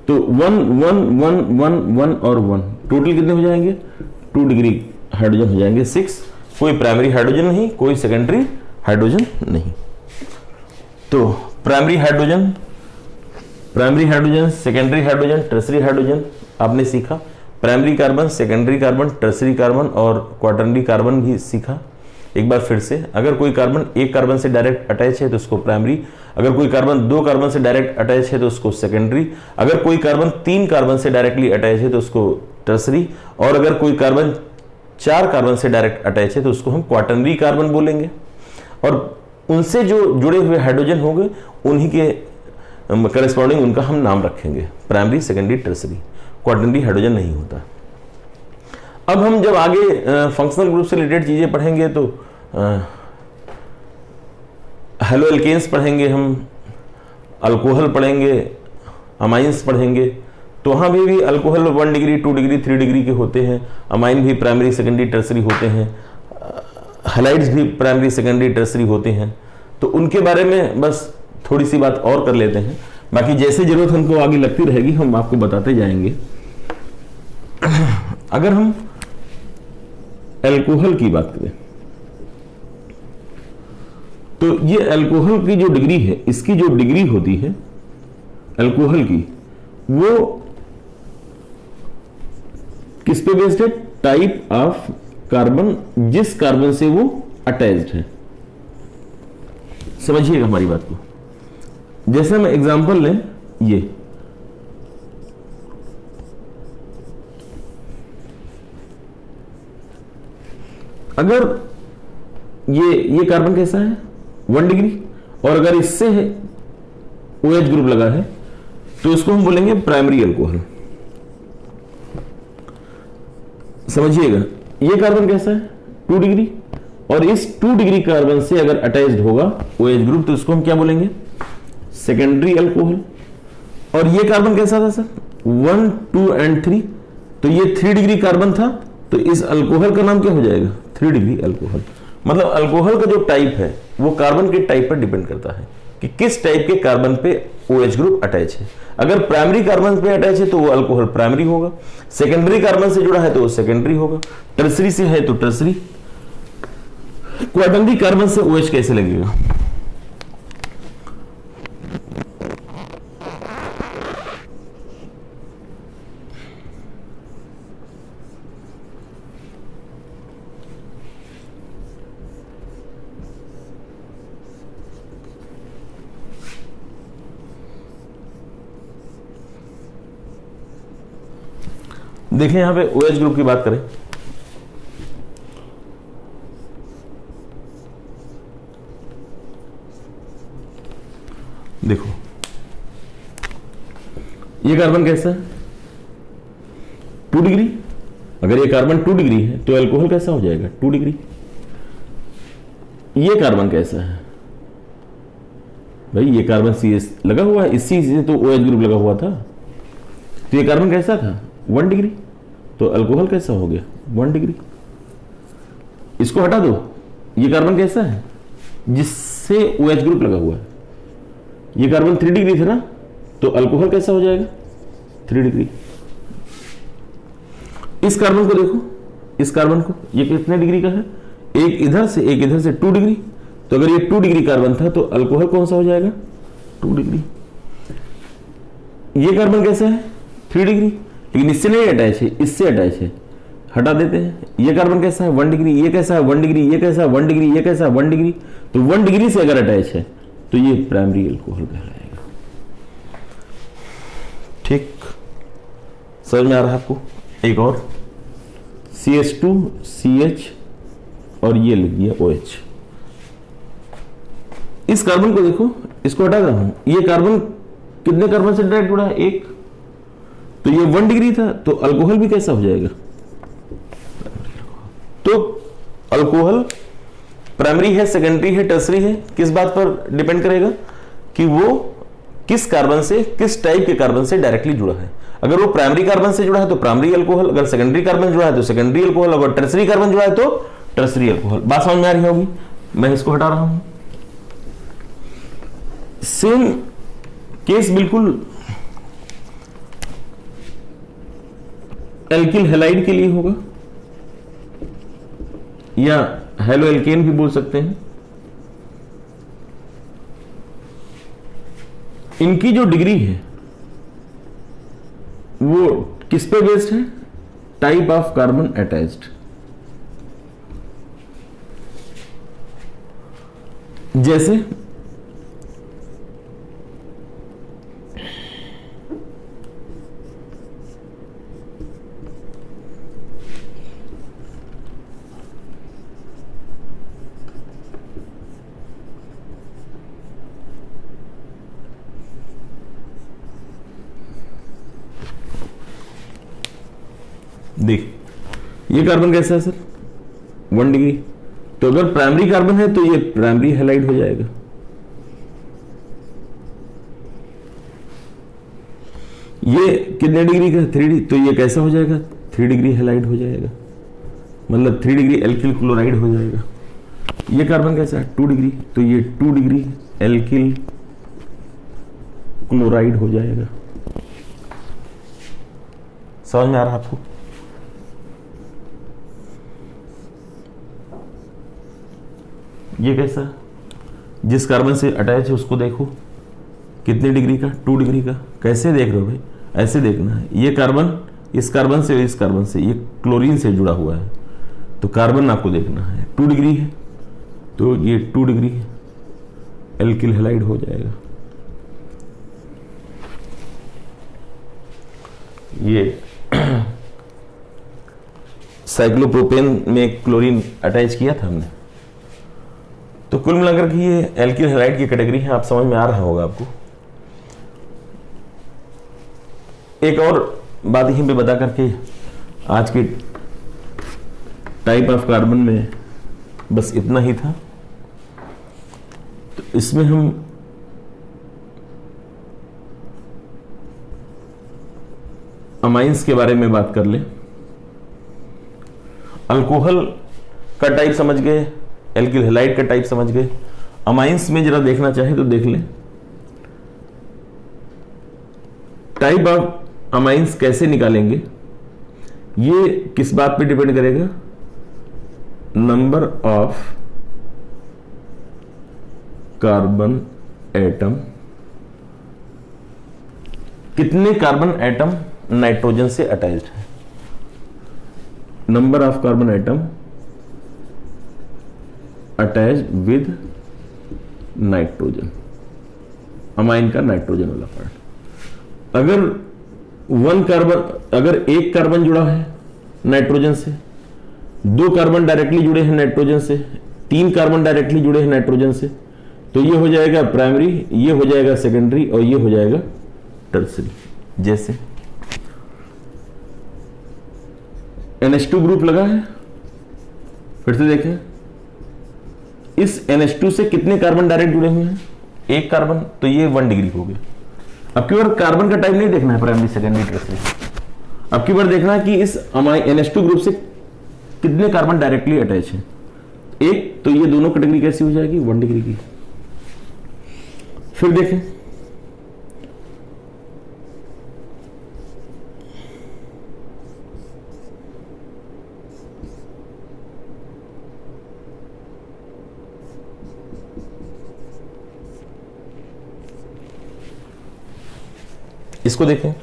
तो 1 1 1 1 1 और 1, टोटल कितने हो जाएंगे 2 डिग्री हाइड्रोजन हो जाएंगे 6। कोई प्राइमरी हाइड्रोजन नहीं, कोई सेकेंडरी हाइड्रोजन नहीं। तो primary hydrogen, secondary hydrogen, tertiary hydrogen आपने सीखा। Primary carbon, secondary carbon, tertiary carbon और क्वाटरनरी कार्बन भी सीखा। एक बार फिर से, अगर कोई कार्बन एक कार्बन से डायरेक्ट अटैच है तो उसको प्राइमरी, अगर कोई कार्बन 2 कार्बन से डायरेक्ट अटैच है तो उसको सेकेंडरी, अगर कोई कार्बन 3 कार्बन से डायरेक्टली अटैच है तो उसको टर्सरी, और अगर कोई कार्बन 4 कार्बन से डायरेक्ट अटैच है तो उसको हम क्वाटरनरी कार्बन बोलेंगे। और उनसे जो जुड़े हुए हाइड्रोजन होंगे उन्हीं के करस्पॉन्डिंग उनका हम नाम रखेंगे, primary, secondary, tertiary. Quaternary hydrogen नहीं होता। अब हम जब आगे फंक्शनल ग्रुप से रिलेटेड चीजें पढ़ेंगे तो हेलो एल्केन्स पढ़ेंगे, हम अल्कोहल पढ़ेंगे, अमाइंस पढ़ेंगे। तो वहां भी अल्कोहल 1 डिग्री 2 डिग्री 3 डिग्री के होते हैं, अमाइन भी प्राइमरी, सेकेंडरी, टर्सरी होते हैं, हैलाइड्स भी प्राइमरी, सेकेंडरी, टर्सरी होते हैं। तो उनके बारे में बस थोड़ी सी बात और कर लेते हैं, बाकी जैसे जरूरत हमको आगे लगती रहेगी हम आपको बताते जाएंगे। अगर हम अल्कोहल की बात करें, तो ये अल्कोहल की जो डिग्री है, इसकी जो डिग्री होती है अल्कोहल की, वो किस पे बेस्ड है? टाइप ऑफ कार्बन, जिस कार्बन से वो अटैच्ड है। समझिएगा हमारी बात को। जैसे हम एग्जांपल लें, ये अगर ये कार्बन कैसा है? 1 डिग्री, और अगर इससे है OH ग्रुप लगा है तो इसको हम बोलेंगे प्राइमरी अल्कोहल। समझिएगा, ये कार्बन कैसा है? 2 डिग्री, और इस 2 डिग्री कार्बन से अगर अटैच्ड होगा OH ग्रुप तो इसको हम क्या बोलेंगे? Secondary alcohol. और ये कार्बन कैसा था सर? 1, 2 एंड 3, तो ये 3 डिग्री कार्बन था, तो इस अल्कोहल का नाम क्या हो जाएगा? 3 डिग्री अल्कोहल। मतलब अल्कोहल का जो टाइप है वो कार्बन के टाइप पर डिपेंड करता है कि किस टाइप के कार्बन पे OH ग्रुप अटैच है। अगर प्राइमरी कार्बन पे अटैच है तो वो अल्कोहल प्राइमरी होगा, सेकेंडरी कार्बन से जुड़ा है तो वो सेकेंडरी होगा, टर्सरी से है तो टर्सरी। क्वाटरनरी कार्बन से OH कैसे लगेगा? देखें यहां पे OH ग्रुप की बात करें, देखो ये कार्बन कैसा है? 2 डिग्री। अगर ये कार्बन 2 डिग्री है तो अल्कोहल कैसा हो जाएगा? 2 डिग्री। ये कार्बन कैसा है भाई? ये कार्बन CS लगा हुआ है, इसी से तो OH ग्रुप लगा हुआ था, तो ये कार्बन कैसा था? 1 डिग्री, तो अल्कोहल कैसा हो गया? 1 डिग्री। इसको हटा दो, ये कार्बन कैसा है? जिससे OH ग्रुप लगा हुआ है, ये कार्बन 3 डिग्री था ना, तो अल्कोहल कैसा हो जाएगा? 3 डिग्री। इस कार्बन को देखो, इस कार्बन को, ये कितने डिग्री का है? एक इधर से एक इधर से 2 डिग्री, तो अगर ये 2 डिग्री कार्बन था तो अल्कोहल कौन सा हो जाएगा? 2 डिग्री। ये कार्बन कैसा है? 3 डिग्री, लेकिन इससे नहीं अटैच है, इससे अटैच है, हटा देते हैं। ये कार्बन कैसा है? 1 डिग्री। ये कैसा है? 1 डिग्री। ये कैसा है? 1 डिग्री। ये कैसा है? 1 डिग्री। तो 1 डिग्री से अगर अटैच है तो ये प्राइमरी अल्कोहल कहलाएगा। ठीक, समझ में आ रहा है आपको? एक और CH2 CH और ये लिख दिया OH। इस कार्बन को देखो, इसको हटा रहा हूं, ये कार्बन कितने कार्बन से डायरेक्ट जुड़ा है? 1, तो ये 1 डिग्री था, तो अल्कोहल भी कैसा हो जाएगा? तो अल्कोहल प्राइमरी है, सेकेंडरी है, टर्सरी है, किस बात पर डिपेंड करेगा? कि वो किस कार्बन से, किस टाइप के कार्बन से डायरेक्टली जुड़ा है। अगर वो प्राइमरी कार्बन से जुड़ा है तो प्राइमरी अल्कोहल, अगर सेकेंडरी कार्बन जुड़ा है तो सेकेंडरी अल्कोहल, अगर टर्सरी कार्बन जुड़ा है तो टर्सरी अल्कोहल। बात समझ में आ रही होगी? मैं इसको हटा रहा हूं। सेम केस बिल्कुल एल्किल हैलाइड के लिए होगा, या हेलो एल्केन भी बोल सकते हैं। इनकी जो डिग्री है वो किस पे बेस्ड है? Type of carbon attached. जैसे देख, ये कार्बन कैसा है सर? 1 डिग्री, तो अगर प्राइमरी कार्बन है तो ये प्राइमरी हैलाइड हो जाएगा। ये कितने डिग्री का? 3 डिग्री, तो ये कैसा हो जाएगा? 3 डिग्री हैलाइड हो जाएगा, मतलब 3 डिग्री एल्किल क्लोराइड हो जाएगा। ये कार्बन कैसा है? 2 डिग्री, तो ये 2 डिग्री एल्किल क्लोराइड हो जाएगा। समझ में आ रहा है आपको? ये कैसा? जिस कार्बन से अटैच है उसको देखो कितने डिग्री का, 2 डिग्री का। कैसे देख रहे हो भाई, ऐसे देखना है। ये कार्बन इस कार्बन से, इस कार्बन से, ये क्लोरीन से जुड़ा हुआ है, तो कार्बन आपको देखना है 2 डिग्री है, तो ये 2 डिग्री एल्किल हैलाइड हो जाएगा। ये साइक्लोप्रोपेन में क्लोरीन अटैच किया था हमने। तो कुल मिलाकर के ये एल्किल हैलाइड की कैटेगरी है, आप समझ में आ रहा होगा आपको। एक और बात यहीं पे बता करके आज के टाइप ऑफ कार्बन में बस इतना ही था। तो इसमें हम अमाइंस के बारे में बात कर लें। अल्कोहल का टाइप समझ गए, एल्किल हैलाइड का टाइप समझ गए। अमाइंस में जरा देखना चाहे तो देख लें। टाइप ऑफ अमाइंस कैसे निकालेंगे, ये किस बात पे डिपेंड करेगा, नंबर ऑफ कार्बन एटम, कितने कार्बन एटम नाइट्रोजन से अटैच्ड है। Number of carbon atom attached with nitrogen, amine का नाइट्रोजन वाला पार्ट। अगर एक कार्बन जुड़ा है नाइट्रोजन से, 2 कार्बन डायरेक्टली जुड़े हैं नाइट्रोजन से, 3 कार्बन डायरेक्टली जुड़े हैं नाइट्रोजन से, तो ये हो जाएगा प्राइमरी, ये हो जाएगा सेकेंडरी और ये हो जाएगा टर्सरी। जैसे NH2 ग्रुप लगा है, फिर से देखें, इस NH2 से कितने कार्बन डायरेक्ट जुड़े हुए हैं, 1 कार्बन, तो ये 1 डिग्री हो गया। अब की बार कार्बन का टाइप नहीं देखना है प्राइमरी सेकेंडरी टर्सरी, अब की बार देखना है कि इस NH2 ग्रुप से कितने कार्बन डायरेक्टली अटैच है, 1, तो ये दोनों कैटेगरी कैसी हो जाएगी, 1 डिग्री की। फिर देखें, इसको देखें,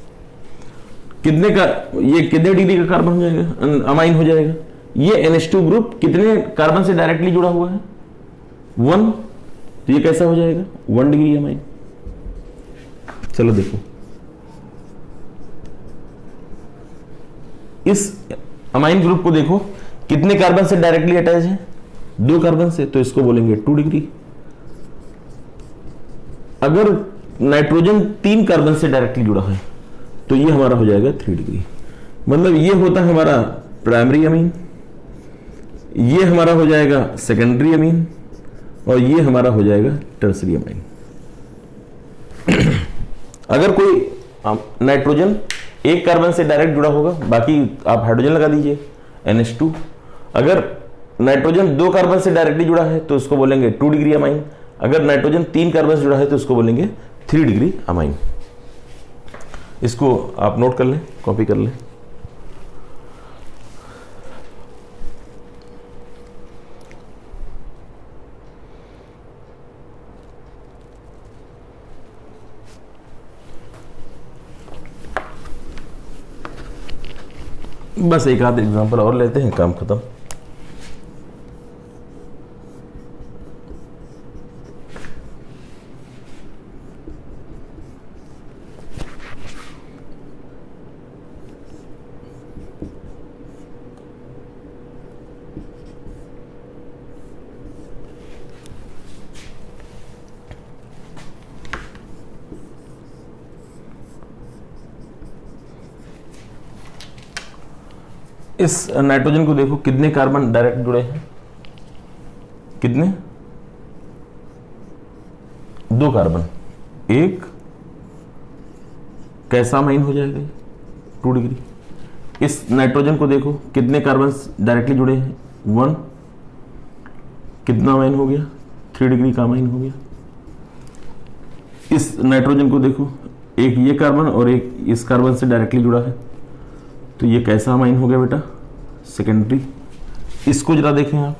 कितने का, ये कितने डिग्री का कार्बन हो जाएगा, अमाइन हो जाएगा। ये NH2 ग्रुप कितने कार्बन से डायरेक्टली जुड़ा हुआ है, 1, तो ये कैसा हो जाएगा, 1 डिग्री अमाइन। चलो देखो, इस अमाइन ग्रुप को देखो कितने कार्बन से डायरेक्टली अटैच है, 2 कार्बन से, तो इसको बोलेंगे 2 डिग्री। अगर नाइट्रोजन 3 कार्बन से डायरेक्टली जुड़ा है तो ये हमारा हो जाएगा 3 डिग्री। मतलब ये होता है हमारा प्राइमरी अमीन, ये हमारा हो जाएगा सेकेंडरी अमीन और ये हमारा हो जाएगा टर्सरी अमीन। अगर कोई नाइट्रोजन 1 कार्बन से डायरेक्ट जुड़ा होगा, बाकी आप हाइड्रोजन लगा दीजिए NH2। अगर नाइट्रोजन 2 कार्बन से डायरेक्टली जुड़ा है तो उसको बोलेंगे 2 डिग्री अमाइन। अगर नाइट्रोजन 3 कार्बन से जुड़ा है तो उसको बोलेंगे 3 डिग्री अमाइन। इसको आप नोट कर लें, कॉपी कर लें। बस एक आध एग्जांपल और लेते हैं, काम खत्म। इस नाइट्रोजन को देखो कितने कार्बन डायरेक्ट जुड़े हैं, कितने, 2 कार्बन, 1, कैसा अमाइन हो जाएगा, 2 डिग्री। इस नाइट्रोजन को देखो कितने कार्बन डायरेक्टली जुड़े हैं, 1, कितना अमाइन हो गया, 3 डिग्री का अमाइन हो गया। इस नाइट्रोजन को देखो, एक ये कार्बन और एक इस कार्बन से डायरेक्टली जुड़ा है, तो ये कैसा अमाइन हो गया बेटा, सेकेंडरी। इसको जरा देखें आप,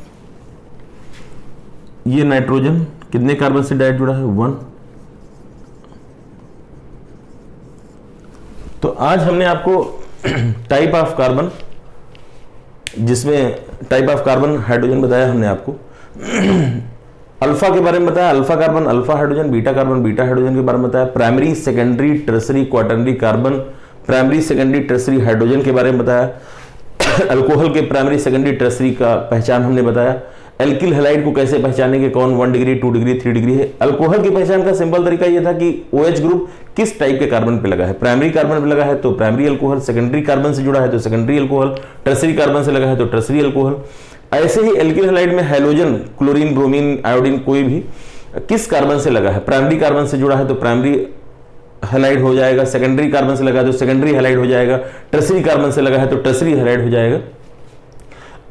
ये नाइट्रोजन कितने कार्बन से डायरेक्ट जुड़ा है? 1। तो आज हमने आपको टाइप ऑफ कार्बन, जिसमें टाइप ऑफ कार्बन हाइड्रोजन बताया हमने आपको, अल्फा के बारे में बताया, alpha carbon alpha hydrogen, beta carbon beta hydrogen के बारे में बताया, primary secondary tertiary quaternary carbon, primary secondary tertiary hydrogen के बारे में बताया, अल्कोहल के प्राइमरी सेकेंडरी टर्सरी का पहचान हमने बताया, एल्किल हैलाइड को कैसे पहचानेंगे, कौन 1 डिग्री 2 डिग्री 3 डिग्री है। अल्कोहल की पहचान का सिंपल तरीका यह था कि OH ग्रुप किस टाइप के कार्बन पे लगा है, प्राइमरी कार्बन पे लगा है तो प्राइमरी अल्कोहल, सेकेंडरी कार्बन से जुड़ा है तो सेकेंडरी अल्कोहल, टर्सरी कार्बन से लगा है तो टर्सरी अल्कोहल। ऐसे ही एल्किल हैलाइड में हैलोजन, क्लोरीन, ब्रोमीन, आयोडीन कोई भी किस कार्बन से लगा है, प्राइमरी कार्बन से जुड़ा है तो प्राइमरी हैलाइड हो जाएगा, सेकेंडरी कार्बन से लगा है तो सेकेंडरी हैलाइड हो जाएगा, टर्सरी कार्बन से लगा है तो टर्सरी हैलाइड हो जाएगा।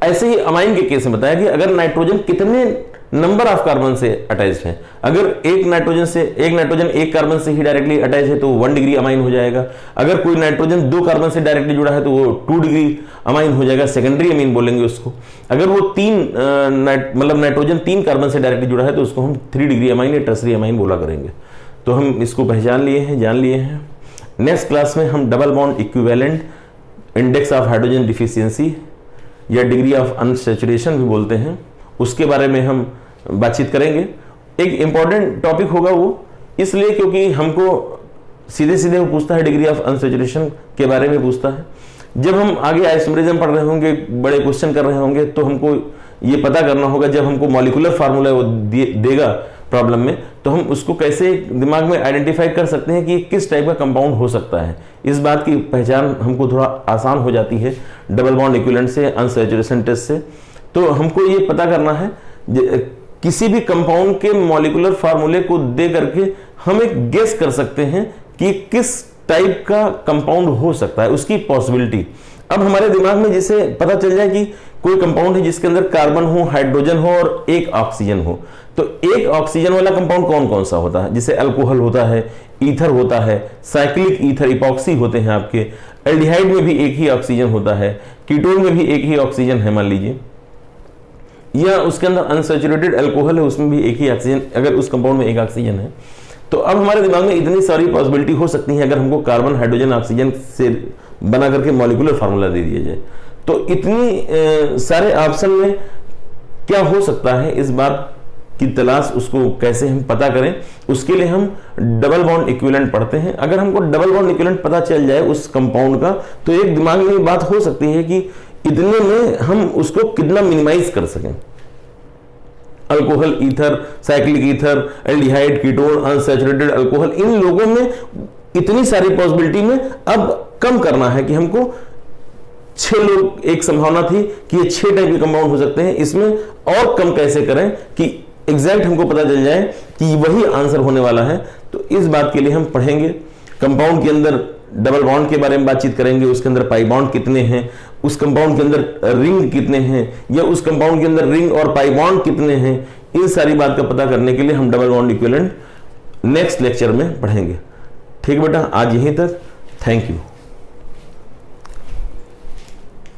ऐसे ही अमाइन के केस में बताया कि अगर नाइट्रोजन कितने नंबर ऑफ कार्बन से अटैच है, अगर एक नाइट्रोजन एक कार्बन से ही डायरेक्टली अटैच है तो 1 डिग्री अमाइन हो जाएगा, अगर कोई नाइट्रोजन 2 कार्बन से डायरेक्टली जुड़ा है तो वो 2 डिग्री अमाइन हो जाएगा, सेकेंडरी अमीन बोलेंगे उसको। अगर वो नाइट्रोजन 3 कार्बन से डायरेक्टली जुड़ा है तो उसको हम 3 डिग्री अमाइन या टर्सरी अमाइन बोला करेंगे। तो हम इसको पहचान लिए हैं, जान लिए हैं। नेक्स्ट क्लास में हम double bond equivalent, index of hydrogen deficiency या डिग्री ऑफ अनसैचुरेशन भी बोलते हैं, उसके बारे में हम बातचीत करेंगे। एक इंपॉर्टेंट टॉपिक होगा वो इसलिए क्योंकि हमको सीधे सीधे वो पूछता है, डिग्री ऑफ अनसैचुरेशन के बारे में पूछता है। जब हम आगे आइसोमेरिज्म पढ़ रहे होंगे, बड़े क्वेश्चन कर रहे होंगे, तो हमको ये पता करना होगा, जब हमको मॉलिक्यूलर फार्मूला वो देगा प्रॉब्लम में, तो हम उसको कैसे दिमाग में आइडेंटिफाई कर सकते हैं कि किस टाइप का कंपाउंड हो सकता है। इस बात की पहचान हमको थोड़ा आसान हो जाती है डबल बॉन्ड इक्विवेलेंट से, अनसैचुरेशन टेस्ट से। तो हमको ये पता करना है किसी भी कंपाउंड के मॉलिक्यूलर फार्मूले को दे करके हम एक गेस कर सकते हैं कि किस टाइप का कंपाउंड हो सकता है, उसकी पॉसिबिलिटी। अब हमारे दिमाग में जिसे पता चल जाए कि कोई कंपाउंड है जिसके अंदर कार्बन हो, हाइड्रोजन हो और एक ऑक्सीजन हो, तो एक ऑक्सीजन वाला कंपाउंड कौन कौन सा होता है? जैसे अल्कोहल होता है, ईथर होता है, साइक्लिक ईथर इपॉक्सी होते हैं आपके, एल्डिहाइड में भी एक ही ऑक्सीजन होता है, कीटोन में भी एक ही ऑक्सीजन है मान लीजिए, या उसके अंदर अनसैचुरेटेड अल्कोहल है उसमें भी एक ही ऑक्सीजन, अगर उस कंपाउंड में एक ऑक्सीजन है। तो अब हमारे दिमाग में इतनी सारी पॉसिबिलिटी हो सकती है अगर हमको कार्बन, हाइड्रोजन, ऑक्सीजन से बना करके मॉलिक्यूलर फार्मूला दे दिया जाए, तो इतनी सारे ऑप्शन में क्या हो सकता है, इस बात की तलाश उसको कैसे हम पता करें, उसके लिए हम डबल बॉन्ड इक्विवेलेंट पढ़ते हैं। अगर हमको डबल बॉन्ड इक्विवेलेंट पता चल जाए उस कंपाउंड का, तो एक दिमाग में बात हो सकती है कि इतने में हम उसको कितना मिनिमाइज कर सकें। Alcohol, ether, cyclic ether, aldehyde, ketone, unsaturated alcohol, इन लोगों में इतनी सारी पॉसिबिलिटी में अब कम करना है कि हमको 6 लोग, एक संभावना थी कि ये 6 टाइप के कंपाउंड हो सकते हैं, इसमें और कम कैसे करें कि एग्जैक्ट हमको पता चल जाए कि वही आंसर होने वाला है। तो इस बात के लिए हम पढ़ेंगे। कंपाउंड के अंदर डबल बॉन्ड के बारे में बातचीत करेंगे, उसके अंदर पाई बॉन्ड कितने हैं, उस कंपाउंड के अंदर रिंग कितने हैं, या उस कंपाउंड के अंदर रिंग और पाई बॉन्ड कितने हैं। इन सारी बात का पता करने के लिए हम double bond equivalent next lecture में पढ़ेंगे। ठीक बेटा, आज यहीं तक। Thank you.